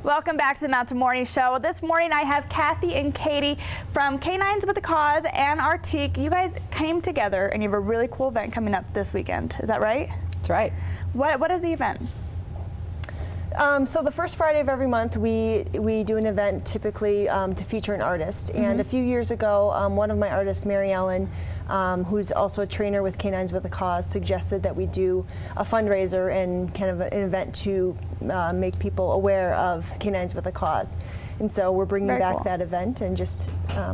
Welcome back to the Mountain Morning Show. This morning I have Kathy and Katie from Canines with a Cause and Artique. You guys came together and you have a really cool event coming up this weekend. Is that right? That's right. What is the event? So the first Friday of every month we do an event typically to feature an artist. And a few years ago, one of my artists, Mary Ellen, who's also a trainer with Canines with a Cause, suggested that we do a fundraiser and kind of an event to make people aware of Canines with a Cause. And so we're bringing back that event and just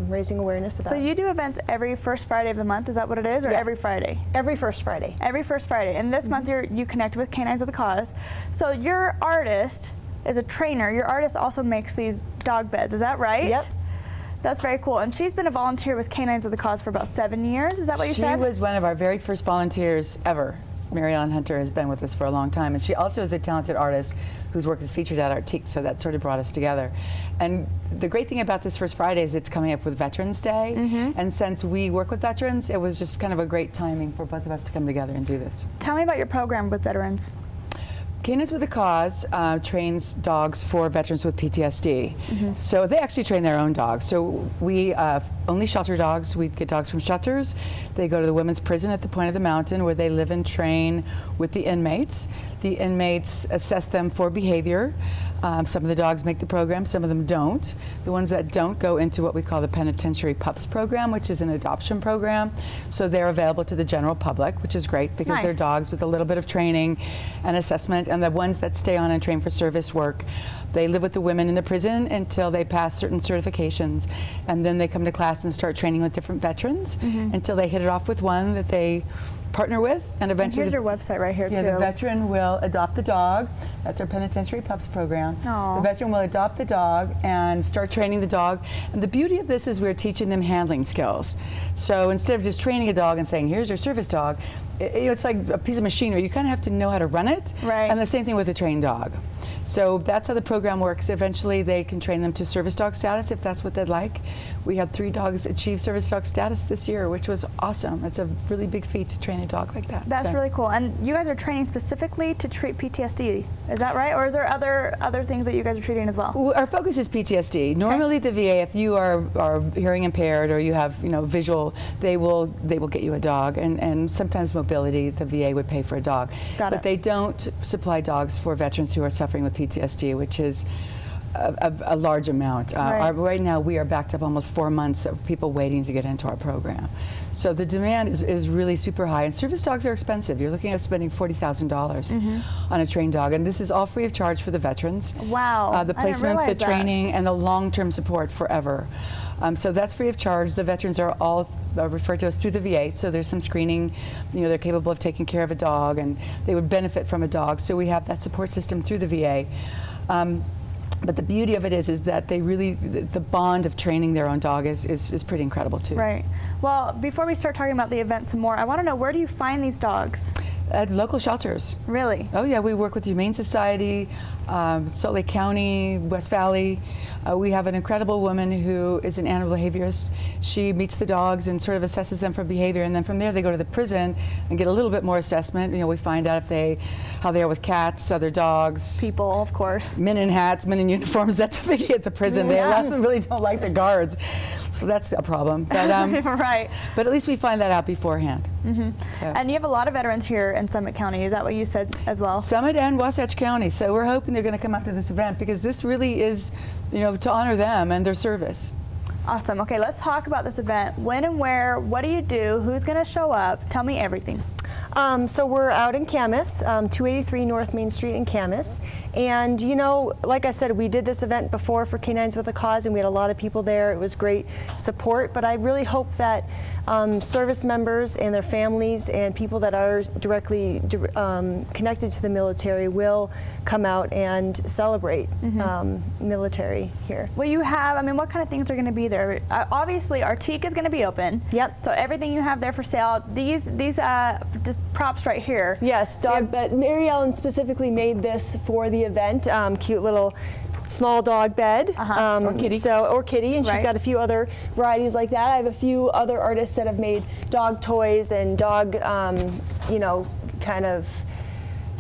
raising awareness about it. So you do events every first Friday of the month, is that what it is, or every Friday? Every first Friday. Every first Friday. And this month you connect with Canines with a Cause. So your artist is a trainer. Your artist also makes these dog beds, is that right? Yep. That's very cool. And she's been a volunteer with Canines with a Cause for about 7 years, is that what you said? She was one of our very first volunteers ever. Mary Ellen Hunter has been with us for a long time, and she also is a talented artist whose work is featured at Artique, so that sort of brought us together. And the great thing about this first Friday is it's coming up with Veterans Day, and since we work with veterans, it was just kind of a great timing for both of us to come together and do this. Tell me about your program with veterans. Canines with a Cause trains dogs for veterans with PTSD. So they actually train their own dogs. So we only shelter dogs. We get dogs from shelters. They go to the women's prison at the point of the mountain where they live and train with the inmates. The inmates assess them for behavior. Some of the dogs make the program, some of them don't. The ones that don't go into what we call the Penitentiary Pups program, which is an adoption program. So they're available to the general public, which is great because they're dogs with a little bit of training and assessment. And the ones that stay on and train for service work, they live with the women in the prison until they pass certain certifications. And then they come to class and start training with different veterans until they hit it off with one that they partner with, and eventually here's your website right here too. The veteran will adopt the dog. That's our Penitentiary Pups program. Aww. The veteran will adopt the dog and start training the dog. And the beauty of this is we're teaching them handling skills. So instead of just training a dog and saying, here's your service dog, it's like a piece of machinery. You kind of have to know how to run it. Right. And the same thing with a trained dog. So that's how the program works. Eventually they can train them to service dog status if that's what they'd like. We had 3 dogs achieve service dog status this year, which was awesome. It's a really big feat to train a dog like that. That's really cool. And you guys are training specifically to treat PTSD, is that right? Or is there other things that you guys are treating as well? Our focus is PTSD. Normally the VA, if you are hearing impaired or you have visual, they will get you a dog, and sometimes mobility, the VA would pay for a dog. But they don't supply dogs for veterans who are suffering with PTSD, which is a large amount. Right now we are backed up almost 4 months of people waiting to get into our program. So the demand is really super high, and service dogs are expensive. You're looking at spending $40,000 on a trained dog, and this is all free of charge for the veterans. Wow. The placement, the training, and the long-term support forever. So that's free of charge. The veterans are all referred to us through the VA, so there's some screening. They're capable of taking care of a dog, and they would benefit from a dog. So we have that support system through the VA. But the beauty of it is that they really, the bond of training their own dog is pretty incredible too. Right. Well, before we start talking about the event some more, I want to know, where do you find these dogs? At local shelters. Really? Oh yeah, we work with the Humane Society, Salt Lake County, West Valley. We have an incredible woman who is an animal behaviorist. She meets the dogs and sort of assesses them for behavior, and then from there they go to the prison and get a little bit more assessment. We find out how they are with cats, other dogs. People, of course. Men in hats, men in uniforms, that's a biggie at the prison. They really don't like the guards. So that's a problem. But, right. But at least we find that out beforehand. So. And you have a lot of veterans here in Summit County. Is that what you said as well? Summit and Wasatch County. So we're hoping they're going to come out to this event because this really is, to honor them and their service. Awesome. Okay, let's talk about this event. When and where? What do you do? Who's going to show up? Tell me everything. So we're out in Camas, 283 North Main Street in Camas. And like I said, we did this event before for Canines with a Cause, and we had a lot of people there. It was great support, but I really hope that service members and their families and people that are directly connected to the military will come out and celebrate military here. Well, you have, what kind of things are going to be there? Obviously, Artique is going to be open. Yep. So everything you have there for sale, these just props right here. Yes, but Mary Ellen specifically made this for the event. Cute little small dog bed, or kitty. Or kitty, and she's got a few other varieties like that. I have a few other artists that have made dog toys and dog, kind of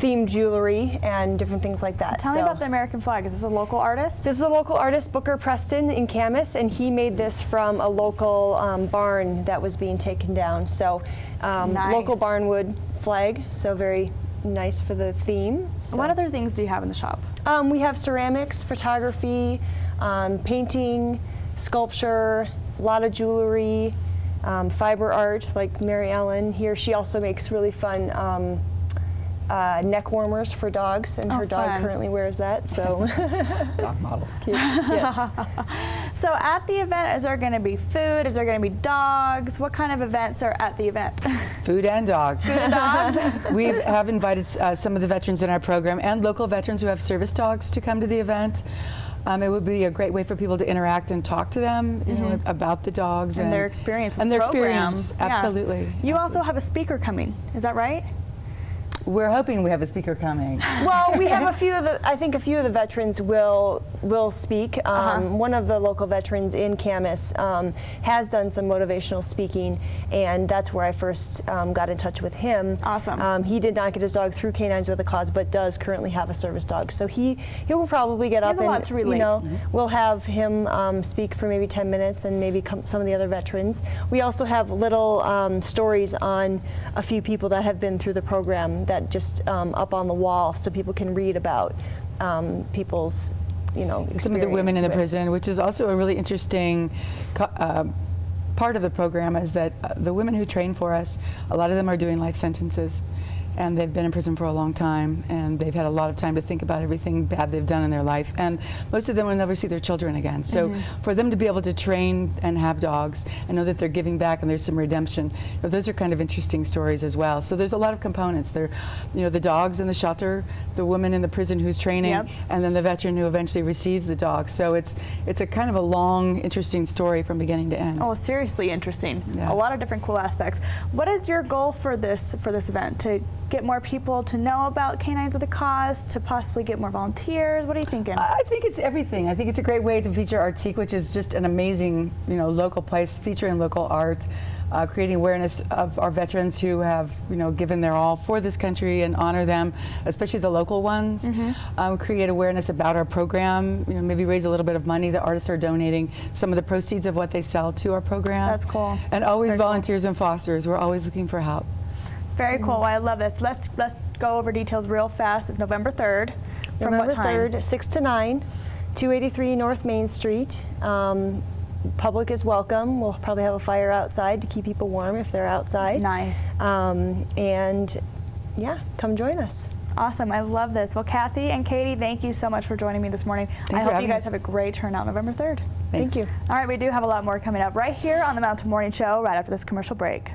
themed jewelry and different things like that. Tell me about the American flag. Is this a local artist? This is a local artist, Booker Preston in Camas, and he made this from a local barn that was being taken down. So Nice. local barnwood flag, so very nice for the theme. So. What other things do you have in the shop? We have ceramics, photography, painting, sculpture, a lot of jewelry, fiber art, like Mary Ellen here. She also makes really fun neck warmers for dogs, and her dog fun. currently wears that. So Dog model. cute. Yes. So at the event, is there going to be food? Is there going to be dogs? What kind of events are at the event? Food and dogs. Food and dogs? We have invited some of the veterans in our program and local veterans who have service dogs to come to the event. It would be a great way for people to interact and talk to them, you know, about the dogs And their experience with and their the program. experience. Yeah. Absolutely. You also have a speaker coming. Is that right? We're hoping we have a speaker coming. Well, we have a few of the. I think a few of the veterans will speak. One of the local veterans in Camas has done some motivational speaking, and that's where I first got in touch with him. Awesome. He did not get his dog through Canines with a Cause, but does currently have a service dog. So he will probably get up has a and lot to relate. you know we'll have him speak for maybe 10 minutes, and maybe some of the other veterans. We also have little stories on a few people that have been through the program that just up on the wall, so people can read about people's, Some of the women in the with- prison, which is also a really interesting part of the program, is that the women who train for us, a lot of them are doing life sentences. And they've been in prison for a long time, and they've had a lot of time to think about everything bad they've done in their life. And most of them will never see their children again. So for them to be able to train and have dogs and know that they're giving back and there's some redemption, those are kind of interesting stories as well. So there's a lot of components. There, the dogs in the shelter, the woman in the prison who's training, Yep. and then the veteran who eventually receives the dog. So it's a kind of a long, interesting story from beginning to end. Oh, seriously interesting. Yeah. A lot of different cool aspects. What is your goal for this event? To get more people to know about Canines with a Cause, to possibly get more volunteers? What are you thinking? I think it's everything. I think it's a great way to feature Artique, which is just an amazing, local place, featuring local art, creating awareness of our veterans who have, given their all for this country, and honor them, especially the local ones. Create awareness about our program, maybe raise a little bit of money. The artists are donating some of the proceeds of what they sell to our program. That's cool. And That's always very cool. volunteers and fosters. We're always looking for help. Very cool. Well, I love this. Let's go over details real fast. It's November 3rd. From November what time? 3rd, 6 to 9, 283 North Main Street. Public is welcome. We'll probably have a fire outside to keep people warm if they're outside. Nice. And yeah, come join us. Awesome. I love this. Well, Kathy and Katie, thank you so much for joining me this morning. Thanks I for hope you having guys us. have a great turnout November 3rd. Thanks. Thank you. All right, we do have a lot more coming up right here on the Mountain Morning Show right after this commercial break.